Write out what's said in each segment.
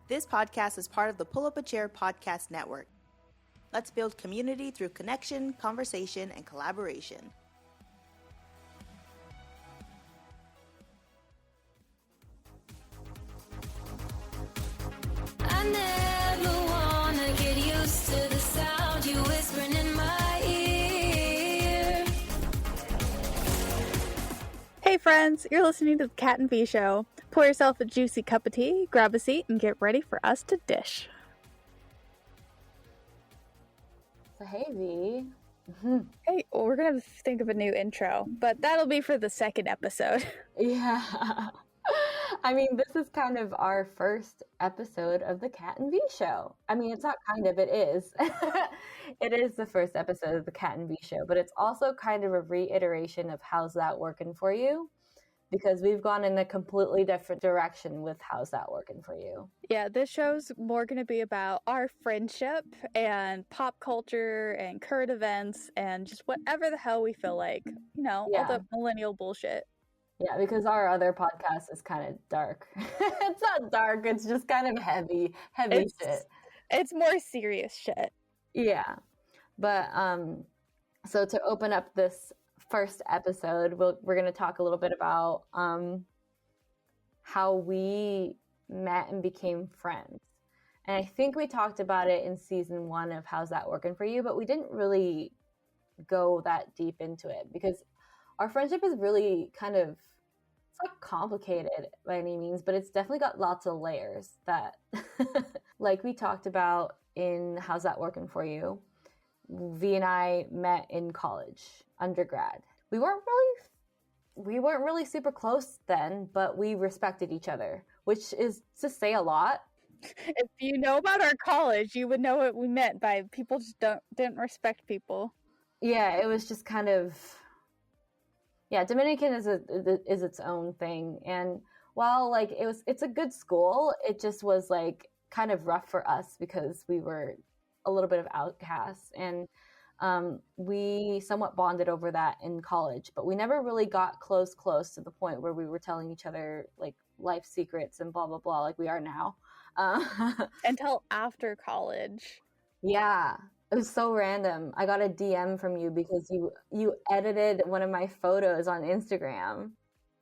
This podcast is part of the Pull Up a Chair podcast network. Let's build community through connection, conversation, and collaboration. I never wanna get used to the sound you whispering in my ear. Hey friends, you're listening to the Cat and Vee Show. Pour yourself a juicy cup of tea, grab a seat, and get ready for us to dish. So hey V. Hey, well, we're gonna think of a new intro, but that'll be for the second episode. Yeah. I mean, this is kind of our first episode of the Cat and Vee Show. I mean, it's not kind of, it is. It is the first episode of the Cat and Vee Show, but it's also kind of a reiteration of How's That Working For You? Because we've gone in a completely different direction with How's That Working For You? Yeah, this show's more going to be about our friendship and pop culture and current events and just whatever the hell we feel like. You know, all the millennial bullshit. Yeah, because our other podcast is kind of dark. It's not dark, it's just kind of heavy shit. It's more serious shit. Yeah. But so to open up this first episode, we're going to talk a little bit about how we met and became friends. And I think we talked about it in season 1 of How's That Working For You, but we didn't really go that deep into it because our friendship is really kind of, it's not complicated by any means, but it's definitely got lots of layers that, like we talked about in How's That Working For You, V and I met in college, undergrad. We weren't really super close then, but we respected each other, which is to say a lot. If you know about our college, you would know what we meant by people just didn't respect people. Yeah, it was just kind of, yeah, Dominican is its own thing. And while like it's a good school, it just was like kind of rough for us because we were a little bit of outcasts, and we somewhat bonded over that in college, but we never really got close to the point where we were telling each other like life secrets and blah blah blah like we are now. Until after college. Yeah, it was so random. I got a DM from you because you edited one of my photos on Instagram.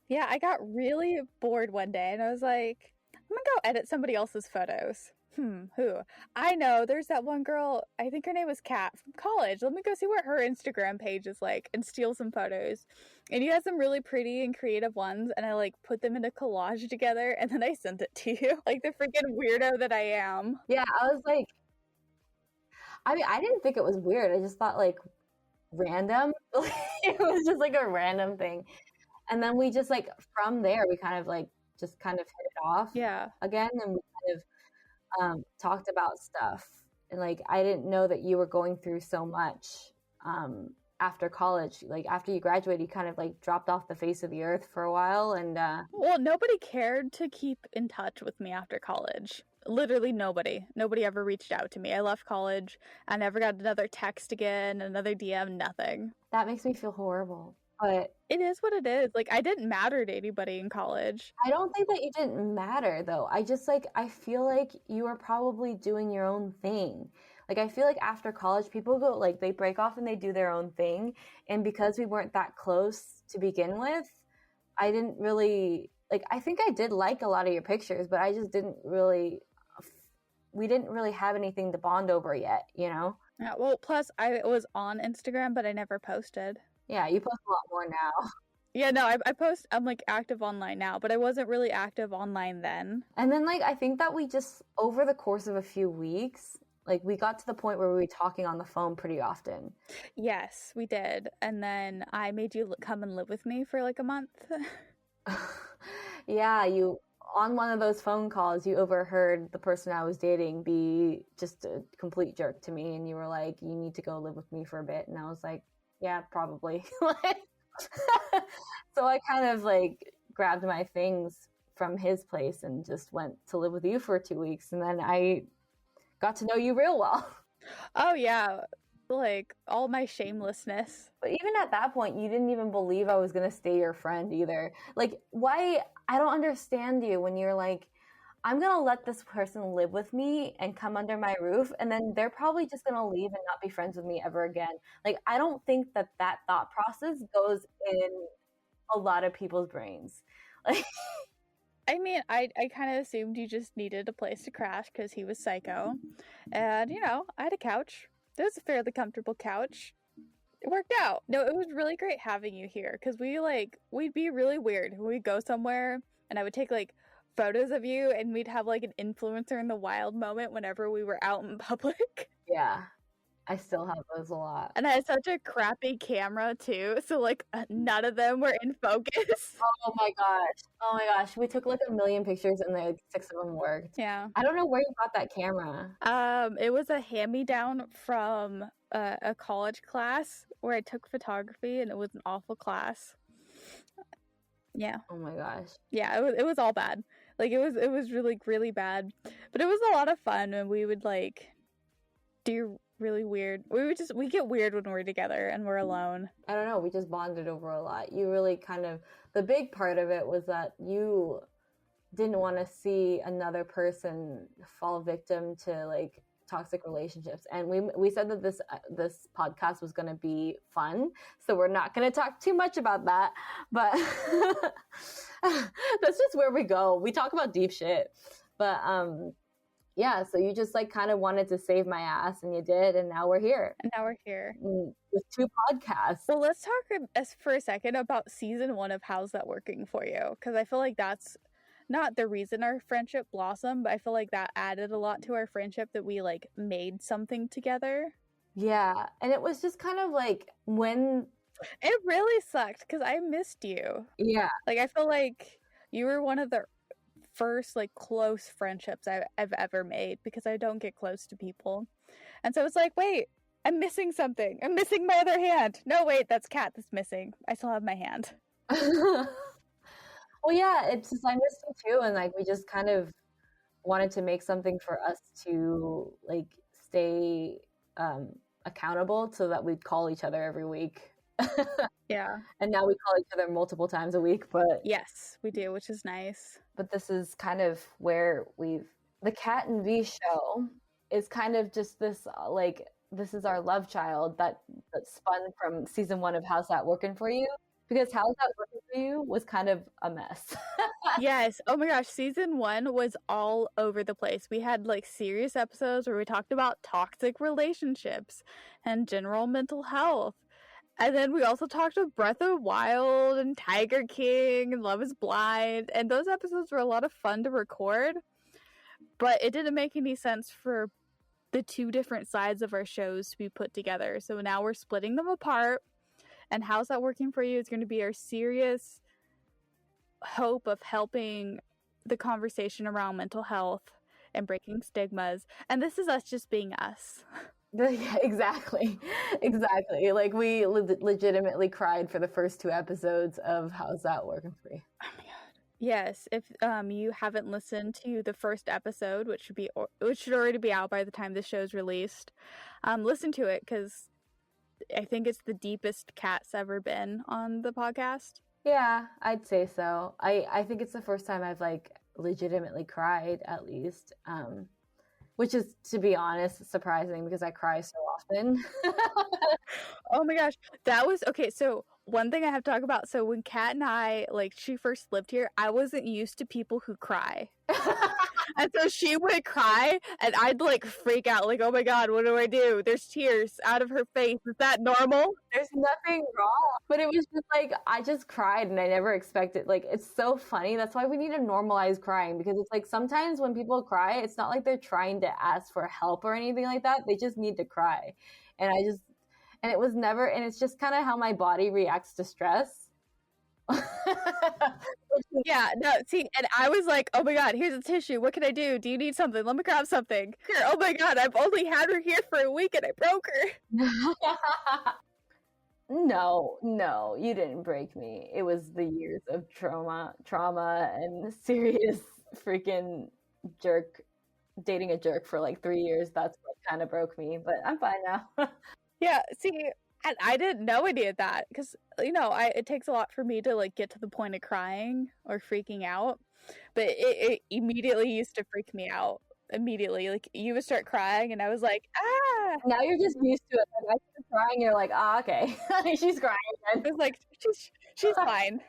Yeah, I got really bored one day and I was like, I'm gonna go edit somebody else's photos. Who? I know, there's that one girl, I think her name was Kat from college. Let me go see what her Instagram page is like and steal some photos. And you had some really pretty and creative ones, and I like put them in a collage together and then I sent it to you. Like the freaking weirdo that I am. Yeah, I was like, I mean, I didn't think it was weird. I just thought like random. It was just like a random thing. And then we just like, from there, we kind of like, just kind of hit it off again. And we kind of talked about stuff, and like I didn't know that you were going through so much after college. Like after you graduated, you kind of like dropped off the face of the earth for a while, and well, nobody cared to keep in touch with me after college. Literally nobody ever reached out to me. I left college, I never got another text again, another DM, nothing. That makes me feel horrible. But it is what it is. Like, I didn't matter to anybody in college. I don't think that you didn't matter, though. I just, like, I feel like you were probably doing your own thing. Like, I feel like after college, people go, like, they break off and they do their own thing. And because we weren't that close to begin with, I didn't really, like, I think I did like a lot of your pictures, but I just didn't really, we didn't really have anything to bond over yet, you know? Yeah, well, plus, I was on Instagram, but I never posted. Yeah, you post a lot more now. Yeah, no, I post, I'm like active online now, but I wasn't really active online then. And then like, I think that we just, over the course of a few weeks, like we got to the point where we were talking on the phone pretty often. Yes, we did. And then I made you come and live with me for like a month. Yeah, you, on one of those phone calls, you overheard the person I was dating be just a complete jerk to me. And you were like, you need to go live with me for a bit. And I was like, yeah, probably. So I kind of like grabbed my things from his place and just went to live with you for 2 weeks. And then I got to know you real well. Oh, yeah. Like, all my shamelessness. But even at that point, you didn't even believe I was going to stay your friend either. Like, why? I don't understand you when you're like, I'm going to let this person live with me and come under my roof, and then they're probably just going to leave and not be friends with me ever again. Like, I don't think that thought process goes in a lot of people's brains. Like, I mean, I kind of assumed you just needed a place to crash because he was psycho. And, you know, I had a couch. It was a fairly comfortable couch. It worked out. No, it was really great having you here because we'd be really weird. We'd go somewhere and I would take like photos of you and we'd have like an influencer in the wild moment whenever we were out in public. yeah, I still have those a lot. And I had such a crappy camera too, so like none of them were in focus. Oh my gosh. We took like a million pictures and like 6 of them worked. Yeah. I don't know where you got that camera. It was a hand-me-down from a college class where I took photography, and it was an awful class. Yeah. Oh my gosh. Yeah, it was all bad. Like it was really, really bad. But it was a lot of fun, and we would like do really weird. We get weird when we're together and we're alone. I don't know. We just bonded over a lot. You really kind of, the big part of it was that you didn't want to see another person fall victim to like toxic relationships. And we said that this podcast was going to be fun. So we're not going to talk too much about that. But that's just where we go. We talk about deep shit. But, yeah, so you just like kind of wanted to save my ass, and you did, and now we're here. With 2 podcasts. Well, let's talk for a second about season 1 of How's That Working For You? Because I feel like that's not the reason our friendship blossomed, but I feel like that added a lot to our friendship, that we like made something together. Yeah, and it was just kind of like when... It really sucked because I missed you. Yeah. Like, I feel like you were one of the first like close friendships I've ever made, because I don't get close to people, and so it's like, wait, I'm missing something. I'm missing my other hand. No, wait, that's Cat that's missing. I still have my hand. Well, yeah, it's just I missed you too, and like we just kind of wanted to make something for us to like stay accountable, so that we'd call each other every week. Yeah. And now we call each other multiple times a week, but yes, we do, which is nice. But this is kind of where the Cat and Vee Show is kind of just this like, this is our love child that spun from season 1 of How's That Working For You? Because How's That Working For You was kind of a mess. Yes. Oh my gosh, season 1 was all over the place. We had like serious episodes where we talked about toxic relationships and general mental health. And then we also talked about Breath of the Wild and Tiger King and Love is Blind. And those episodes were a lot of fun to record. But it didn't make any sense for the 2 different sides of our shows to be put together. So now we're splitting them apart. And How's That Working For You is going to be our serious hope of helping the conversation around mental health and breaking stigmas. And this is us just being us. Yeah, exactly. Like we legitimately cried for the first 2 episodes of How's That Working For You? Oh my god. Yes, if you haven't listened to the first episode, which should already be out by the time this show's released, listen to it, because I think it's the deepest Cat's ever been on the podcast. Yeah, I'd say so. I think it's the first time I've like legitimately cried, at least. Which is, to be honest, surprising because I cry so often. Oh my gosh. That was, okay, so one thing I have to talk about. So when Kat and I, like, she first lived here, I wasn't used to people who cry. And so she would cry, and I'd, like, freak out, like, oh my god, what do I do? There's tears out of her face. Is that normal? There's nothing wrong. But it was just, like, I just cried, and I never expected, like, it's so funny. That's why we need to normalize crying, because it's, like, sometimes when people cry, it's not like they're trying to ask for help or anything like that. They just need to cry. And it was never, and it's just kind of how my body reacts to stress. Yeah, no, see, and I was like, oh my god, here's a tissue. What can I do? Do you need something? Let me grab something. Here, oh my god, I've only had her here for a week and I broke her. No, you didn't break me. It was the years of trauma and serious freaking jerk, dating a jerk for like 3 years. That's what kind of broke me, but I'm fine now. Yeah, see, and I didn't know any of that because, you know, it takes a lot for me to, like, get to the point of crying or freaking out. but it immediately used to freak me out. Immediately, like you would start crying, and I was like, ah. Now you're just used to it. Like, I start crying, you're like, ah, okay, she's crying I again. was like, she's fine.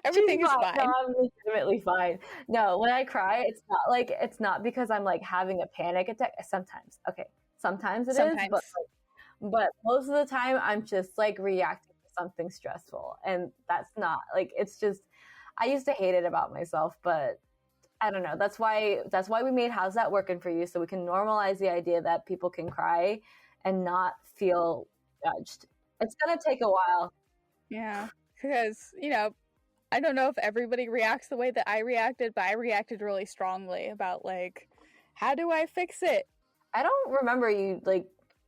Everything She's is fine. No, fine. I'm legitimately fine. No, when I cry, it's not because I'm like having a panic attack. Sometimes, okay, sometimes it is, Sometimes. but most of the time I'm just like reacting to something stressful, and that's not like, it's just, I used to hate it about myself, but I don't know. That's why we made How's That Working For You, so we can normalize the idea that people can cry and not feel judged. It's gonna take a while. Yeah, because I don't know if everybody reacts the way that I reacted, but I reacted really strongly about like, how do I fix it? I don't remember you like,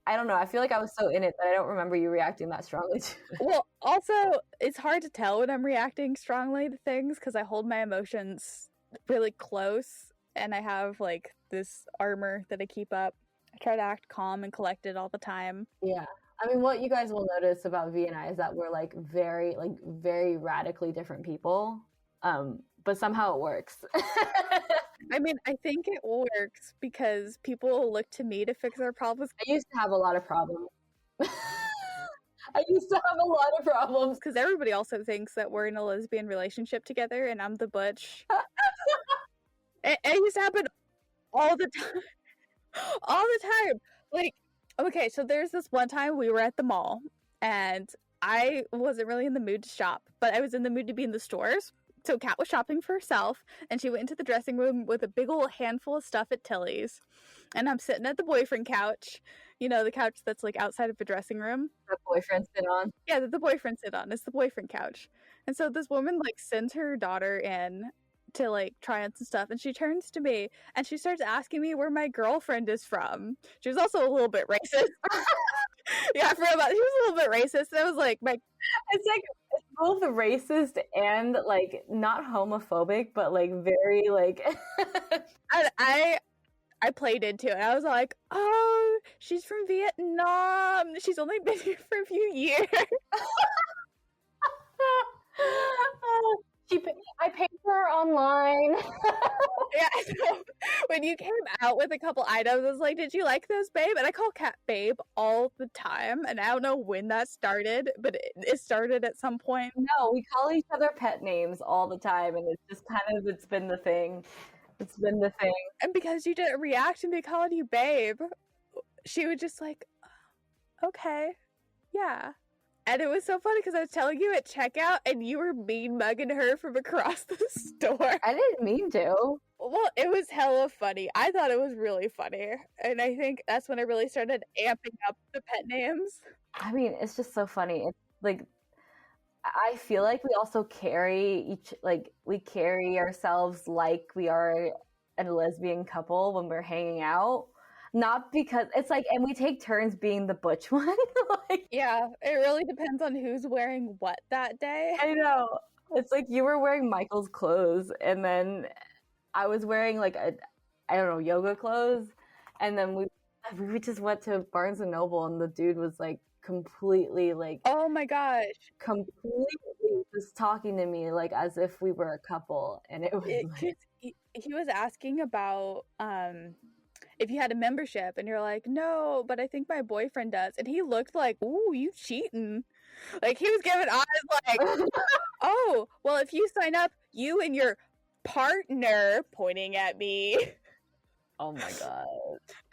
I don't know. I feel like I was so in it that I don't remember you reacting that strongly to it. Well, also, it's hard to tell when I'm reacting strongly to things because I hold my emotions really close, and I have like this armor that I keep up. I try to act calm and collected all the time. Yeah. I mean, what you guys will notice about V and I is that we're like very radically different people. But somehow it works. I mean, I think it works because people look to me to fix their problems I used to have a lot of problems. I used to have a lot of problems. because everybody also thinks that we're in a lesbian relationship together and I'm the butch. It used to happen all the time. All the time. Like, okay, so there's this one time we were at the mall and I wasn't really in the mood to shop, but I was in the mood to be in the stores. So Kat was shopping for herself and she went into the dressing room with a big old handful of stuff at Tilly's. And I'm sitting at the boyfriend couch, the couch that's like outside of the dressing room. The boyfriend sit on. Yeah, that the boyfriend sit on. It's the boyfriend couch. And so this woman like sends her daughter in to like try on some stuff, and she turns to me and she starts asking me where my girlfriend is from. She was also a little bit racist. Yeah, I forgot about it. She was a little bit racist. And I was like, It's like, it's both racist and like not homophobic, but like very like. and I played into it. I was like, oh, she's from Vietnam. She's only been here for a few years. I paid her online. Yeah, so when you came out with a couple items, I was like, did you like those, babe? And I call Kat babe all the time, and I don't know when that started, but it started at some point. No, we call each other pet names all the time, and it's just it's been the thing. It's been the thing. And because you didn't react to me calling you babe, she would just like, okay, yeah. And it was so funny because I was telling you at checkout and you were mean mugging her from across the store. I didn't mean to. Well, it was hella funny. I thought it was really funny. And I think that's when I really started amping up the pet names. I mean, it's just so funny. It's like, I feel like we also carry ourselves like we are a lesbian couple when we're hanging out. Not because it's like, and we take turns being the butch one. Like, yeah, it really depends on who's wearing what that day. I know. It's like you were wearing Michael's clothes, and then I was wearing like yoga clothes, and then we just went to Barnes and Noble, and the dude was like completely like, oh my gosh, completely just talking to me like as if we were a couple, and it was like, he was asking about if you had a membership, and you're like, no, but I think my boyfriend does. And he looked like, ooh, you cheating. Like, he was giving eyes like, oh, well, if you sign up, you and your partner, pointing at me. oh my god.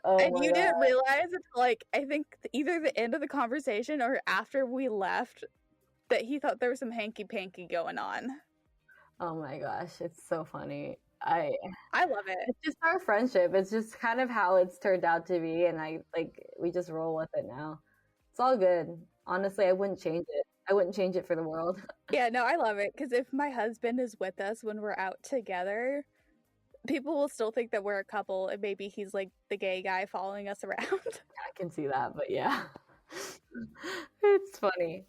And you didn't realize until, like, I think either the end of the conversation or after we left that he thought there was some hanky-panky going on. Oh my gosh, it's so funny. I love it. It's just our friendship. It's just kind of how it's turned out to be, and we just roll with it now. It's all good. Honestly, I wouldn't change it. I wouldn't change it for the world. Yeah, no, I love it because if my husband is with us when we're out together, people will still think that we're a couple, and maybe he's like the gay guy following us around. I can see that, but yeah, it's funny.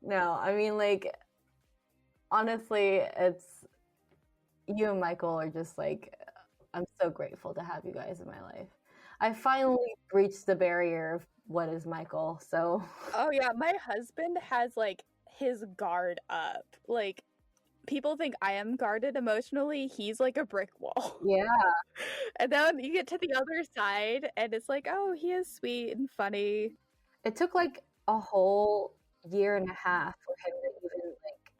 No, I mean, like, honestly, it's. You and Michael are just like, I'm so grateful to have you guys in my life. I finally breached the barrier of what is Michael, so. Oh yeah, my husband has like his guard up. Like, people think I am guarded emotionally, he's like a brick wall. Yeah. And then you get to the other side, and it's like, oh, he is sweet and funny. It took like a whole year and a half for him to even like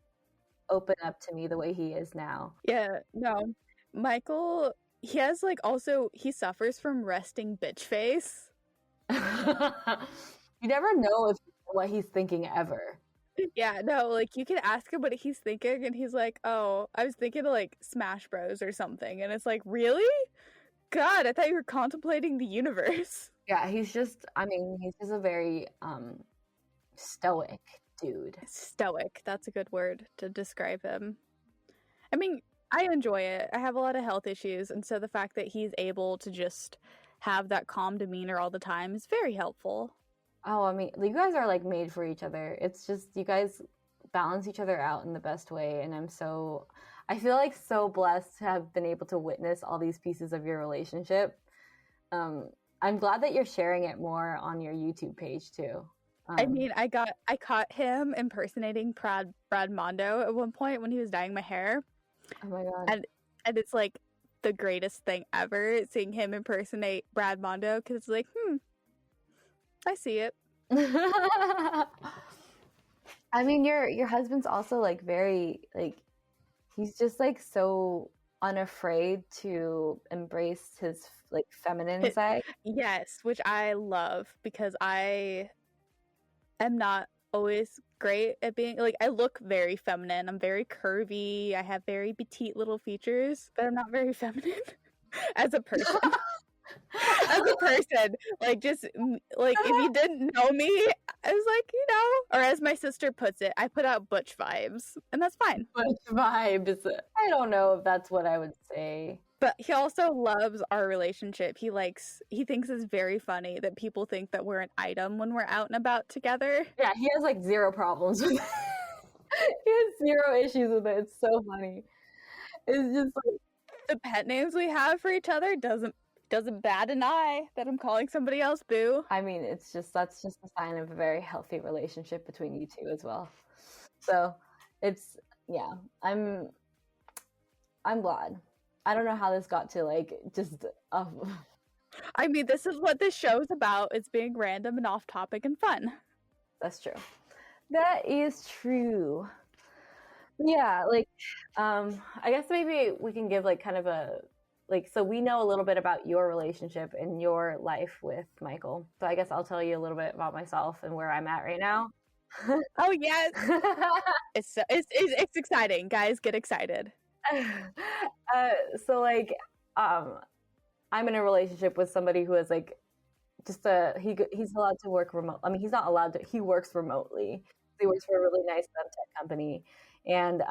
open up to me the way he is now. Yeah, no. Michael, he has like also, he suffers from resting bitch face. You never know what he's thinking ever. Yeah, no, like you can ask him what he's thinking, and he's like, oh, I was thinking of like Smash Bros or something. And it's like, really? God, I thought you were contemplating the universe. Yeah, he's just a very stoic dude. Stoic, that's a good word to describe him. I mean, I enjoy it. I have a lot of health issues, and so the fact that he's able to just have that calm demeanor all the time is very helpful. Oh, I mean, you guys are like made for each other. It's just you guys balance each other out in the best way, and I feel like so blessed to have been able to witness all these pieces of your relationship. I'm glad that you're sharing it more on your YouTube page too. I mean, I caught him impersonating Bradmondo at one point when he was dyeing my hair. Oh my god! And it's like the greatest thing ever seeing him impersonate Bradmondo, because it's like, I see it. I mean, your husband's also like very like, he's just like so unafraid to embrace his like feminine side. Yes, which I love, because I am not always great at being like, I look very feminine. I'm very curvy. I have very petite little features, but I'm not very feminine as a person. As a person, like, just like, if you didn't know me, I was like, or as my sister puts it, I put out butch vibes, and that's fine. Butch vibes. I don't know if that's what I would say. But he also loves our relationship. He thinks it's very funny that people think that we're an item when we're out and about together. Yeah, he has like zero problems with it. He has zero issues with it. It's so funny. It's just like the pet names we have for each other doesn't bat an eye that I'm calling somebody else boo. I mean, that's just a sign of a very healthy relationship between you two as well. So I'm glad. I don't know how this got to like just. I mean, this is what this show's about. It's being random and off topic and fun. That's true. That is true. Yeah, like, I guess maybe we can give like kind of a. Like, so we know a little bit about your relationship and your life with Michael. So I guess I'll tell you a little bit about myself and where I'm at right now. Oh, yes. It's exciting. Guys, get excited. So like, I'm in a relationship with somebody who is like, just he's allowed to work remote. I mean, he's not allowed to, he works remotely. He works for a really nice tech company. And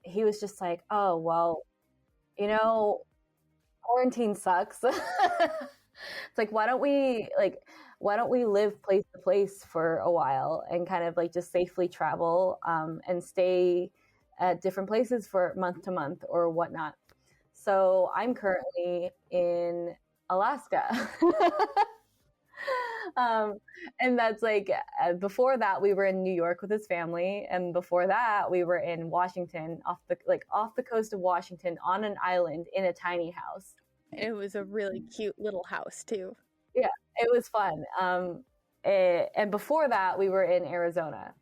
he was just like, oh, well, quarantine sucks. It's like, why don't we live place to place for a while and kind of like just safely travel and stay at different places for month to month or whatnot. So I'm currently in Alaska. And that's like, before that we were in New York with his family, and before that we were in Washington, off the coast of Washington, on an island in a tiny house. It was a really cute little house too. Yeah, it was fun. And before that we were in Arizona.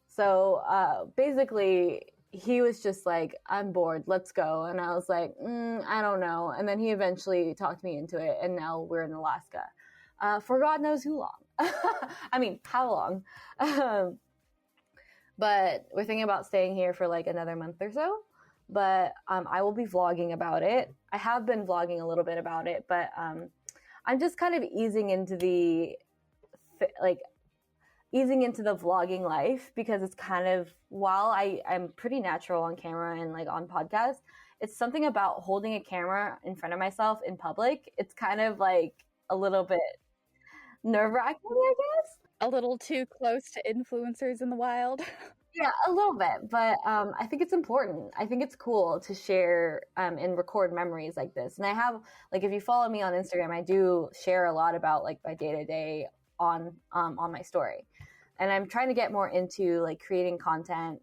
So basically he was just like, I'm bored, let's go. And I was like, I don't know. And then he eventually talked me into it, and now we're in Alaska. For God knows who long. I mean, how long? But we're thinking about staying here for like another month or so. But I will be vlogging about it. I have been vlogging a little bit about it, but I'm just kind of easing into the vlogging life, because it's kind of, while I'm pretty natural on camera and like on podcasts, it's something about holding a camera in front of myself in public. It's kind of like a little bit nerve-wracking, I guess. A little too close to influencers in the wild. Yeah, a little bit, but I think it's important. I think it's cool to share and record memories like this. And I have, like, if you follow me on Instagram, I do share a lot about like my day-to-day on my story. And I'm trying to get more into like creating content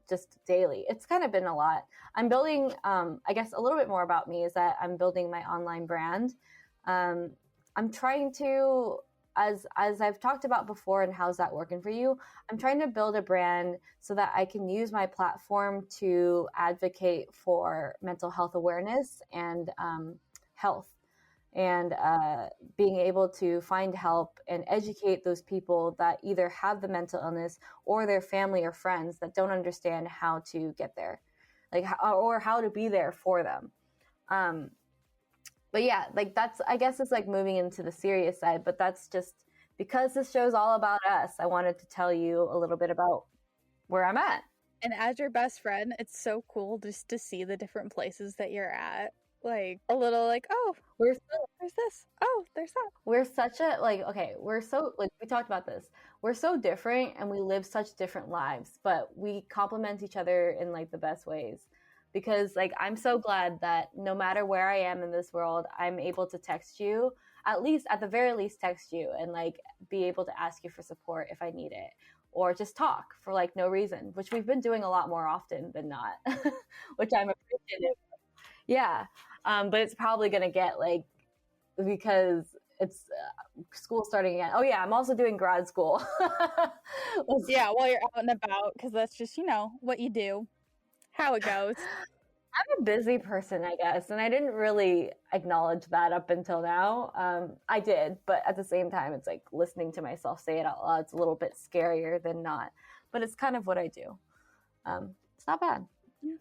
just daily. It's kind of been a lot. I'm building, I guess a little bit more about me is that I'm building my online brand. I'm trying to, as I've talked about before, and how's that working for you? I'm trying to build a brand so that I can use my platform to advocate for mental health awareness and health, and being able to find help and educate those people that either have the mental illness or their family or friends that don't understand how to get there, or how to be there for them. But yeah, that's, I guess it's moving into the serious side, but that's just because this show's all about us. I wanted to tell you a little bit about where I'm at. And as your best friend, it's so cool just to see the different places that you're at. A little oh, there's this. Oh, there's that. We're such a, we're so, we talked about this. We're so different and we live such different lives, but we complement each other in the best ways. Because I'm so glad that no matter where I am in this world, I'm able to text you, at the very least text you, and be able to ask you for support if I need it, or just talk for no reason, which we've been doing a lot more often than not, which I'm appreciative of. Yeah. But it's probably going to get because it's school starting again. Oh yeah. I'm also doing grad school. Yeah. While you're out and about, because that's just, what you do. How it goes. I'm a busy person, I guess, and I didn't really acknowledge that up until now. I did, but at the same time, it's listening to myself say it out loud. It's a little bit scarier than not, but it's kind of what I do. It's not bad.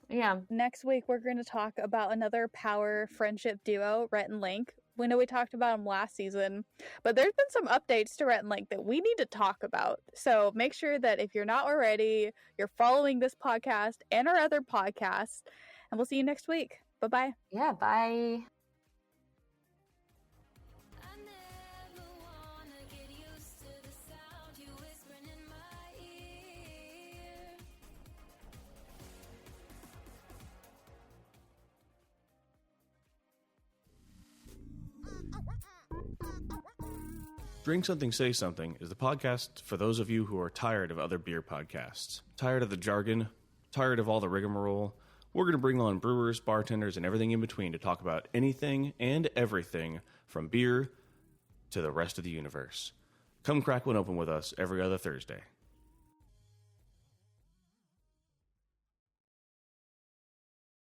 Yeah. Next week, we're going to talk about another power friendship duo, Rhett and Link. We know we talked about them last season, but there's been some updates to Rhett and Link that we need to talk about. So make sure that if you're not already, you're following this podcast and our other podcasts, and we'll see you next week. Bye-bye. Yeah, bye. Drink Something, Say Something is the podcast for those of you who are tired of other beer podcasts. Tired of the jargon, tired of all the rigmarole. We're going to bring on brewers, bartenders, and everything in between to talk about anything and everything from beer to the rest of the universe. Come crack one open with us every other Thursday.